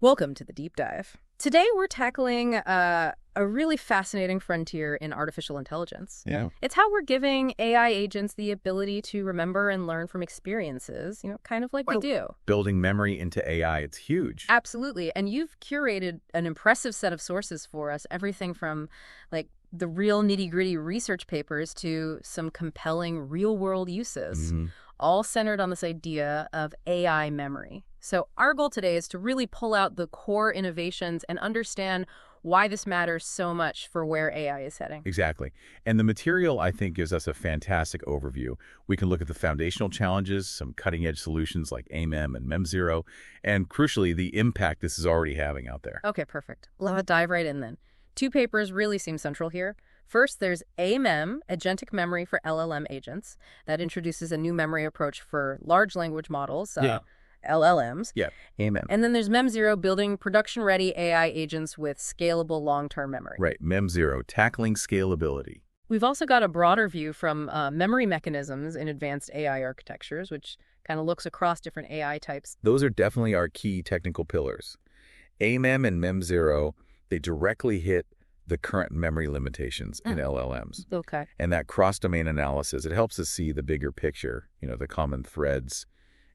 Welcome to the Deep Dive. Today we're tackling a really fascinating frontier in artificial intelligence. Yeah. It's how we're giving AI agents the ability to remember and learn from experiences, kind of like we do. Building memory into AI, it's huge. Absolutely. And you've curated an impressive set of sources for us, everything from like the real nitty-gritty research papers to some compelling real-world uses, all centered on this idea of AI memory. So our goal today is to really pull out the core innovations and understand why this matters so much for where AI is heading. Exactly. And the material, I think, gives us a fantastic overview. We can look at the foundational challenges, some cutting-edge solutions like A-MEM and MEM0, and crucially, the impact this is already having out there. Okay, perfect. Let's dive right in then. Two papers really seem central here. First, there's A-MEM, Agentic Memory for LLM Agents. That introduces a new memory approach for large language models, LLMs. Yeah, A-MEM. And then there's MEM0, building production-ready AI agents with scalable long-term memory. Right, MEM0, tackling scalability. We've also got a broader view from memory mechanisms in advanced AI architectures, which kind of looks across different AI types. Those are definitely our key technical pillars. A-MEM and MEM0, they directly hit the current memory limitations in LLMs. Okay. And that cross-domain analysis, it helps us see the bigger picture, the common threads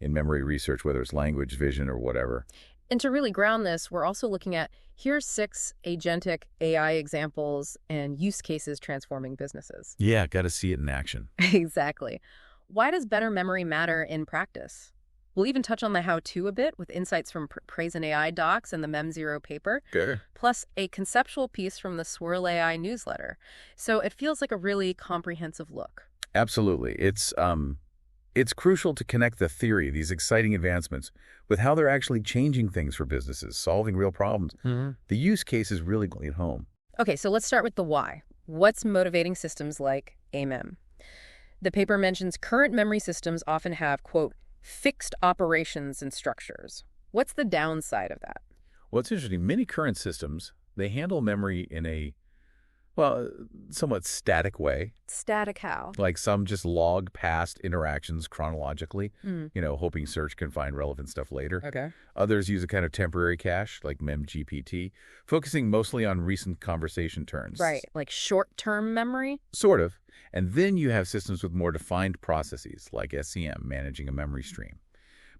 in memory research, whether it's language, vision, or whatever. And to really ground this, we're also looking at, here's 6 agentic AI examples and use cases transforming businesses. Yeah, got to see it in action. Exactly. Why does better memory matter in practice? We'll even touch on the how-to a bit with insights from Praise an AI docs and the MEM0 paper, plus a conceptual piece from the Swirl AI newsletter. So it feels like a really comprehensive look. Absolutely. It's crucial to connect the theory, these exciting advancements, with how they're actually changing things for businesses, solving real problems. The use case is really going at home. Okay, so let's start with the why. What's motivating systems like A-MEM? The paper mentions current memory systems often have, quote, fixed operations and structures. What's the downside of that? Well, it's interesting. Many current systems, they handle memory in a, somewhat static way. Static how? Like some just log past interactions chronologically, hoping search can find relevant stuff later. Okay. Others use a kind of temporary cache, like MEMGPT, focusing mostly on recent conversation turns. Right, like short-term memory? Sort of. And then you have systems with more defined processes, like SCM, managing a memory stream.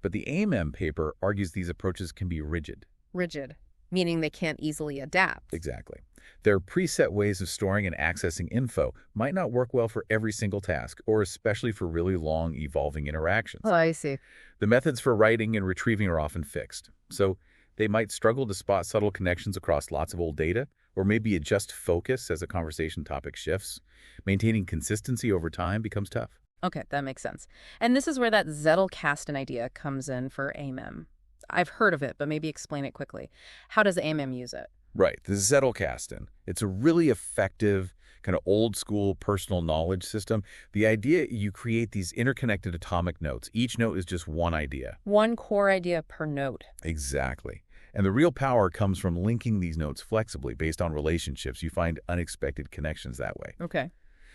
But the A-MEM paper argues these approaches can be rigid. Rigid, meaning they can't easily adapt. Exactly. Their preset ways of storing and accessing info might not work well for every single task, or especially for really long, evolving interactions. Oh, I see. The methods for writing and retrieving are often fixed, so they might struggle to spot subtle connections across lots of old data, or maybe adjust focus as a conversation topic shifts. Maintaining consistency over time becomes tough. Okay, that makes sense. And this is where that Zettelkasten idea comes in for A-MEM. I've heard of it, but maybe explain it quickly. How does A-MEM use it? Right, the Zettelkasten. It's a really effective, kind of old-school personal knowledge system. The idea, you create these interconnected atomic notes. Each note is just one idea. One core idea per note. Exactly. And the real power comes from linking these notes flexibly based on relationships. You find unexpected connections that way. Okay.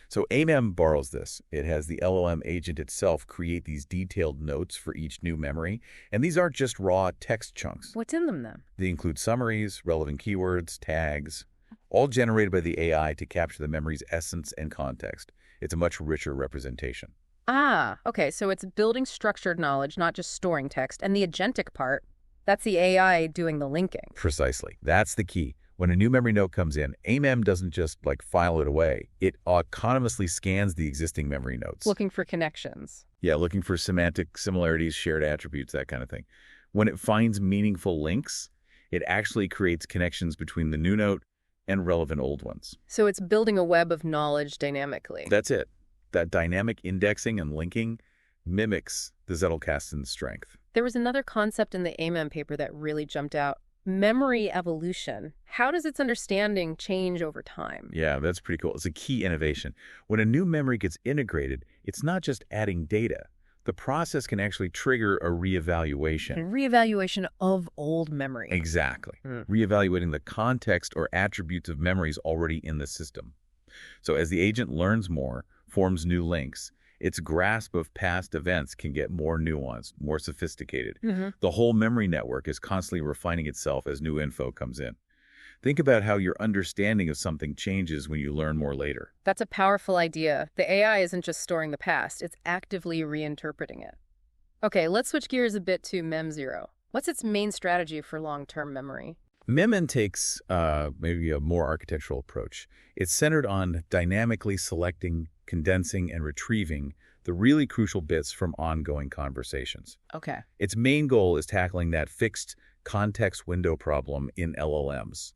So A-MEM borrows this. It has the LLM agent itself create these detailed notes for each new memory. And these aren't just raw text chunks. What's in them then? They include summaries, relevant keywords, tags, all generated by the AI to capture the memory's essence and context. It's a much richer representation. Ah, okay. So it's building structured knowledge, not just storing text. And the agentic part, that's the AI doing the linking. Precisely. That's the key. When a new memory note comes in, A-MEM doesn't just file it away. It autonomously scans the existing memory notes. Looking for connections. Yeah, looking for semantic similarities, shared attributes, that kind of thing. When it finds meaningful links, it actually creates connections between the new note and relevant old ones. So it's building a web of knowledge dynamically. That's it. That dynamic indexing and linking mimics the Zettelkasten's strength. There was another concept in the A-MEM paper that really jumped out. Memory evolution. How does its understanding change over time? Yeah, that's pretty cool. It's a key innovation. When a new memory gets integrated, it's not just adding data. The process can actually trigger a reevaluation. And reevaluation of old memory. Exactly. Reevaluating the context or attributes of memories already in the system. So as the agent learns more, forms new links, its grasp of past events can get more nuanced, more sophisticated. Hmm. The whole memory network is constantly refining itself as new info comes in. Think about how your understanding of something changes when you learn more later. That's a powerful idea. The AI isn't just storing the past, it's actively reinterpreting it. Okay, let's switch gears a bit to MEM 0. What's its main strategy for long-term memory? A-MEM takes maybe a more architectural approach. It's centered on dynamically selecting, condensing, and retrieving the really crucial bits from ongoing conversations. Okay. Its main goal is tackling that fixed context window problem in LLMs.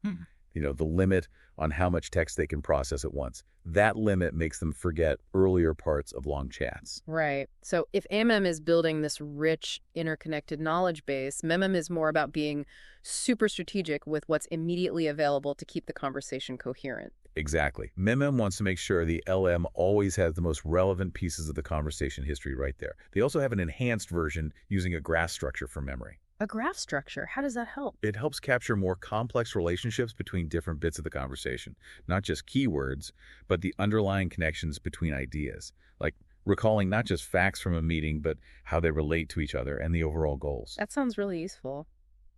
The limit on how much text they can process at once. That limit makes them forget earlier parts of long chats. Right. So if A-MEM is building this rich, interconnected knowledge base, MEM is more about being super strategic with what's immediately available to keep the conversation coherent. Exactly. A-MEM wants to make sure the LM always has the most relevant pieces of the conversation history right there. They also have an enhanced version using a graph structure for memory. A graph structure, how does that help? It helps capture more complex relationships between different bits of the conversation, not just keywords, but the underlying connections between ideas, like recalling not just facts from a meeting, but how they relate to each other and the overall goals. That sounds really useful.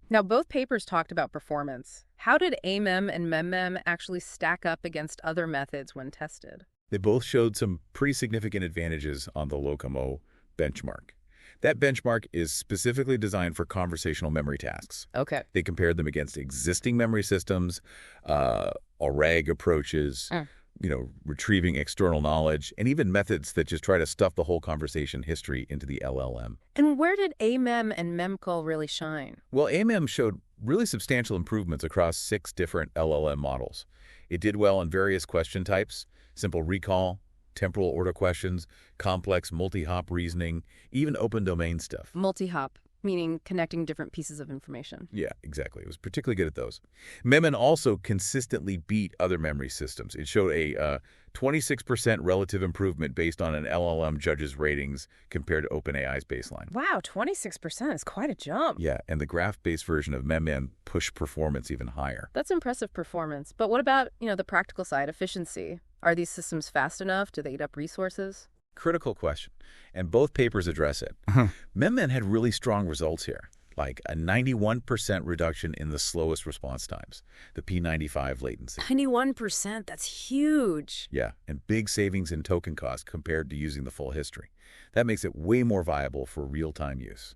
Now, both papers talked about performance. How did A-MEM and MEM actually stack up against other methods when tested? They both showed some pretty significant advantages on the Locomo benchmark. That benchmark is specifically designed for conversational memory tasks. Okay. They compared them against existing memory systems, RAG approaches, retrieving external knowledge, and even methods that just try to stuff the whole conversation history into the LLM. And where did A-MEM and MEMCOL really shine? Well, A-MEM showed really substantial improvements across 6 different LLM models. It did well in various question types: simple recall, temporal order questions, complex multi-hop reasoning, even open domain stuff. Multi-hop, meaning connecting different pieces of information. Yeah, exactly. It was particularly good at those. MEM also consistently beat other memory systems. It showed a 26% relative improvement based on an LLM judge's ratings compared to OpenAI's baseline. Wow, 26% is quite a jump. Yeah, and the graph-based version of MEM pushed performance even higher. That's impressive performance. But what about, the practical side, efficiency? Are these systems fast enough? Do they eat up resources? Critical question, and both papers address it. MEM had really strong results here, like a 91% reduction in the slowest response times, the P95 latency. 91%, that's huge. Yeah, and big savings in token cost compared to using the full history. That makes it way more viable for real-time use.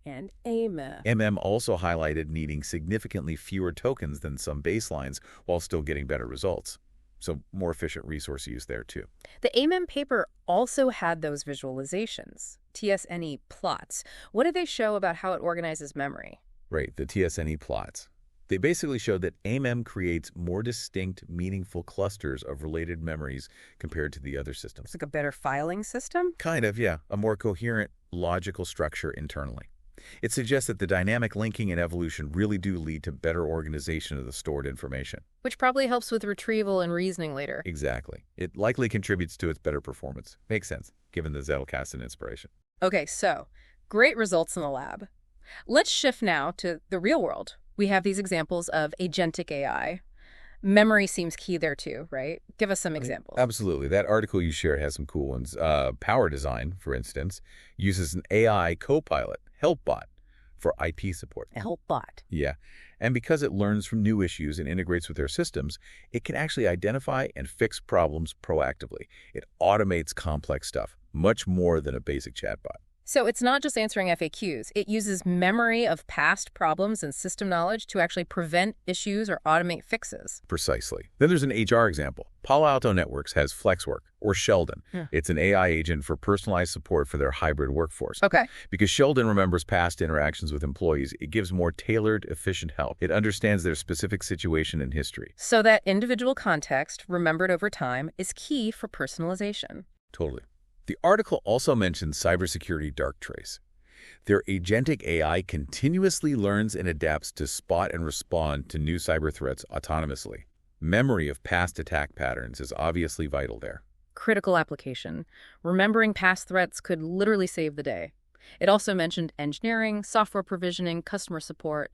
And A-MEM. A-MEM also highlighted needing significantly fewer tokens than some baselines while still getting better results. So more efficient resource use there, too. The A-MEM paper also had those visualizations, TSNE plots. What did they show about how it organizes memory? Right, the TSNE plots. They basically showed that A-MEM creates more distinct, meaningful clusters of related memories compared to the other systems. It's like a better filing system? Kind of, yeah. A more coherent, logical structure internally. It suggests that the dynamic linking and evolution really do lead to better organization of the stored information. Which probably helps with retrieval and reasoning later. Exactly. It likely contributes to its better performance. Makes sense, given the Zettelkasten inspiration. Okay, so great results in the lab. Let's shift now to the real world. We have these examples of agentic AI. Memory seems key there too, right? Give us some examples. Absolutely. That article you shared has some cool ones. Power Design, for instance, uses an AI co-pilot, HelpBot, for IT support. A HelpBot. Yeah. And because it learns from new issues and integrates with their systems, it can actually identify and fix problems proactively. It automates complex stuff, much more than a basic chatbot. So it's not just answering FAQs. It uses memory of past problems and system knowledge to actually prevent issues or automate fixes. Precisely. Then there's an HR example. Palo Alto Networks has FlexWork, or Sheldon. It's an AI agent for personalized support for their hybrid workforce. Okay. Because Sheldon remembers past interactions with employees, it gives more tailored, efficient help. It understands their specific situation and history. So that individual context, remembered over time, is key for personalization. Totally. The article also mentions cybersecurity dark trace. Their agentic AI continuously learns and adapts to spot and respond to new cyber threats autonomously. Memory of past attack patterns is obviously vital there. Critical application. Remembering past threats could literally save the day. It also mentioned engineering, software provisioning, customer support.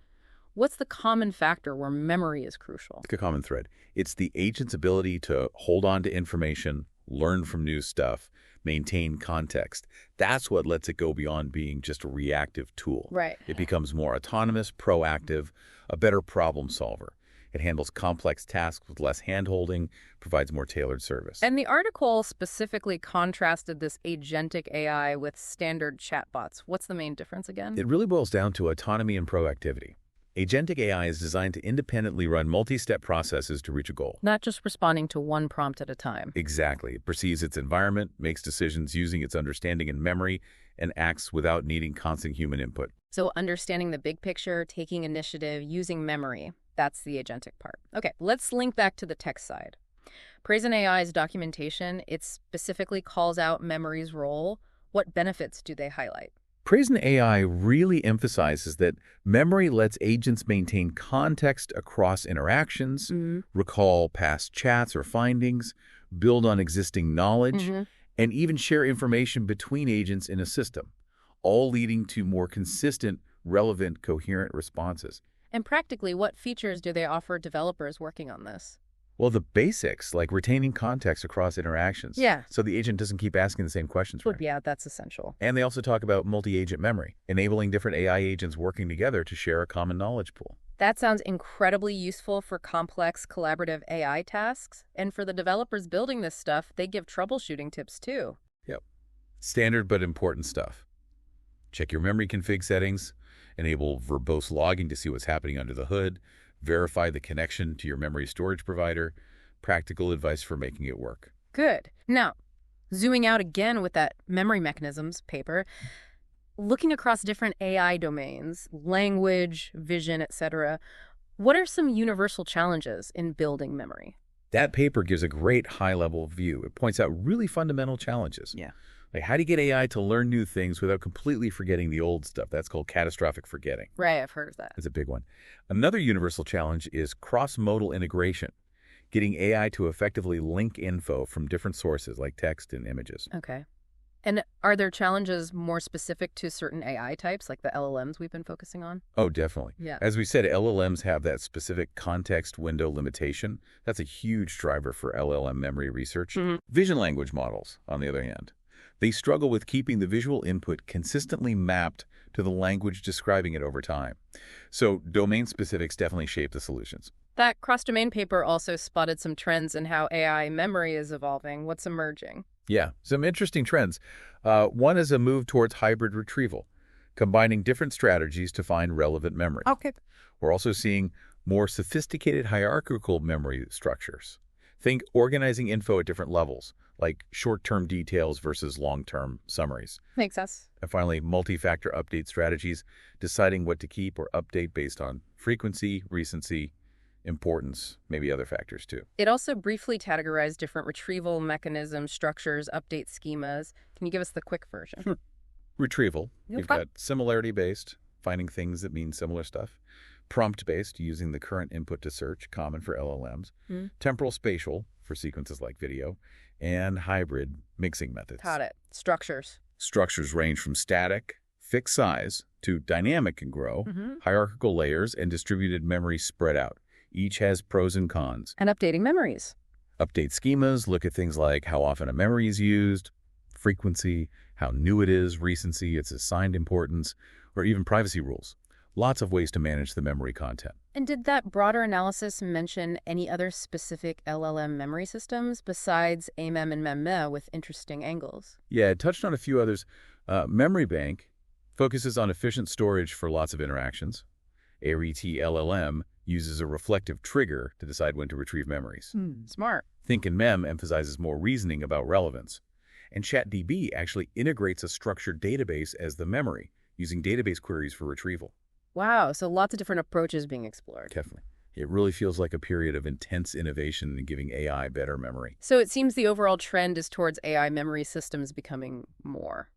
What's the common factor where memory is crucial? It's a common thread. It's the agent's ability to hold on to information, learn from new stuff, maintain context. That's what lets it go beyond being just a reactive tool. Right. It becomes more autonomous, proactive, a better problem solver. It handles complex tasks with less hand-holding, provides more tailored service. And the article specifically contrasted this agentic AI with standard chatbots. What's the main difference again? It really boils down to autonomy and proactivity. Agentic AI is designed to independently run multi-step processes to reach a goal. Not just responding to one prompt at a time. Exactly. It perceives its environment, makes decisions using its understanding and memory, and acts without needing constant human input. So understanding the big picture, taking initiative, using memory. That's the agentic part. Okay, let's link back to the tech side. Praise AI's documentation, it specifically calls out memory's role. What benefits do they highlight? Praise AI really emphasizes that memory lets agents maintain context across interactions, recall past chats or findings, build on existing knowledge, and even share information between agents in a system, all leading to more consistent, relevant, coherent responses. And practically, what features do they offer developers working on this? Well, the basics, like retaining context across interactions. Yeah. So the agent doesn't keep asking the same questions. Well, yeah, that's essential. And they also talk about multi-agent memory, enabling different AI agents working together to share a common knowledge pool. That sounds incredibly useful for complex collaborative AI tasks. And for the developers building this stuff, they give troubleshooting tips too. Yep. Standard but important stuff. Check your memory config settings, enable verbose logging to see what's happening under the hood, verify the connection to your memory storage provider, practical advice for making it work. Good. Now, zooming out again with that memory mechanisms paper, looking across different AI domains, language, vision, etc., what are some universal challenges in building memory? That paper gives a great high-level view. It points out really fundamental challenges. Yeah. Like, how do you get AI to learn new things without completely forgetting the old stuff? That's called catastrophic forgetting. Right, I've heard of that. That's a big one. Another universal challenge is cross-modal integration, getting AI to effectively link info from different sources like text and images. Okay. And are there challenges more specific to certain AI types, like the LLMs we've been focusing on? Oh, definitely. Yeah. As we said, LLMs have that specific context window limitation. That's a huge driver for LLM memory research. Vision language models, on the other hand, they struggle with keeping the visual input consistently mapped to the language describing it over time. So domain specifics definitely shape the solutions. That cross-domain paper also spotted some trends in how AI memory is evolving. What's emerging? Yeah, some interesting trends. One is a move towards hybrid retrieval, combining different strategies to find relevant memory. Okay. We're also seeing more sophisticated hierarchical memory structures. Think organizing info at different levels, like short-term details versus long-term summaries. Makes sense. And finally, multi-factor update strategies, deciding what to keep or update based on frequency, recency, importance, maybe other factors too. It also briefly categorized different retrieval mechanisms, structures, update schemas. Can you give us the quick version? Retrieval, Yep. you've got similarity-based, finding things that mean similar stuff. Prompt-based, using the current input to search, common for LLMs. Temporal spatial, for sequences like video. And hybrid, mixing methods. Got it. Structures. Structures range from static, fixed size, to dynamic and grow, hierarchical layers, and distributed memory spread out. Each has pros and cons. And updating memories. Update schemas, look at things like how often a memory is used, frequency, how new it is, recency, its assigned importance, or even privacy rules. Lots of ways to manage the memory content. And did that broader analysis mention any other specific LLM memory systems besides A-MEM and MEM with interesting angles? Yeah, it touched on a few others. Memory Bank focuses on efficient storage for lots of interactions. ARET LLM uses a reflective trigger to decide when to retrieve memories. Smart. Think and MEM emphasizes more reasoning about relevance. And ChatDB actually integrates a structured database as the memory, using database queries for retrieval. Wow, so lots of different approaches being explored. Definitely. It really feels like a period of intense innovation in giving AI better memory. So it seems the overall trend is towards AI memory systems becoming more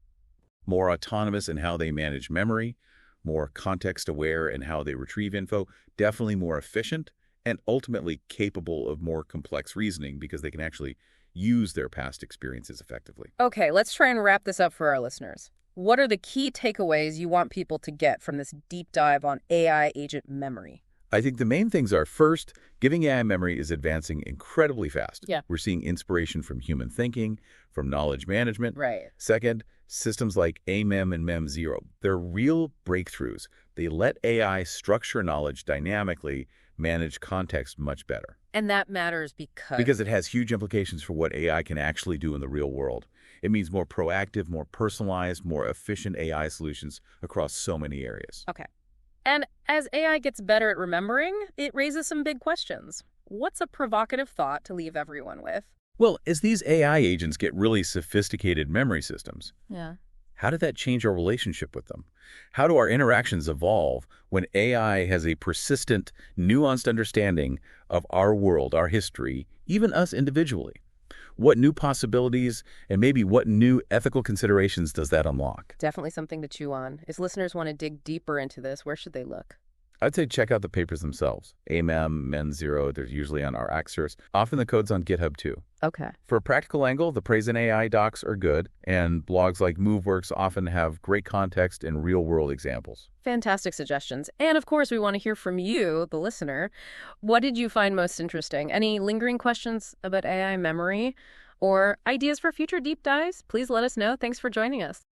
autonomous in how they manage memory, more context-aware in how they retrieve info, definitely more efficient, and ultimately capable of more complex reasoning because they can actually use their past experiences effectively. Okay, let's try and wrap this up for our listeners. What are the key takeaways you want people to get from this deep dive on AI agent memory? I think the main things are, first, giving AI memory is advancing incredibly fast. Yeah. We're seeing inspiration from human thinking, from knowledge management. Right. Second, systems like A-MEM and MEM0. They're real breakthroughs. They let AI structure knowledge dynamically, manage context much better. And that matters because... Because it has huge implications for what AI can actually do in the real world. It means more proactive, more personalized, more efficient AI solutions across so many areas. Okay. And as AI gets better at remembering, it raises some big questions. What's a provocative thought to leave everyone with? Well, as these AI agents get really sophisticated memory systems, Yeah. how did that change our relationship with them? How do our interactions evolve when AI has a persistent, nuanced understanding of our world, our history, even us individually? What new possibilities and maybe what new ethical considerations does that unlock? Definitely something to chew on. If listeners want to dig deeper into this, where should they look? I'd say check out the papers themselves. A-MEM, MEN0, they're usually on our Axers. Often the code's on GitHub too. Okay. For a practical angle, the Praise in AI docs are good, and blogs like MoveWorks often have great context and real-world examples. Fantastic suggestions. And of course, we want to hear from you, the listener. What did you find most interesting? Any lingering questions about AI memory or ideas for future deep dives? Please let us know. Thanks for joining us.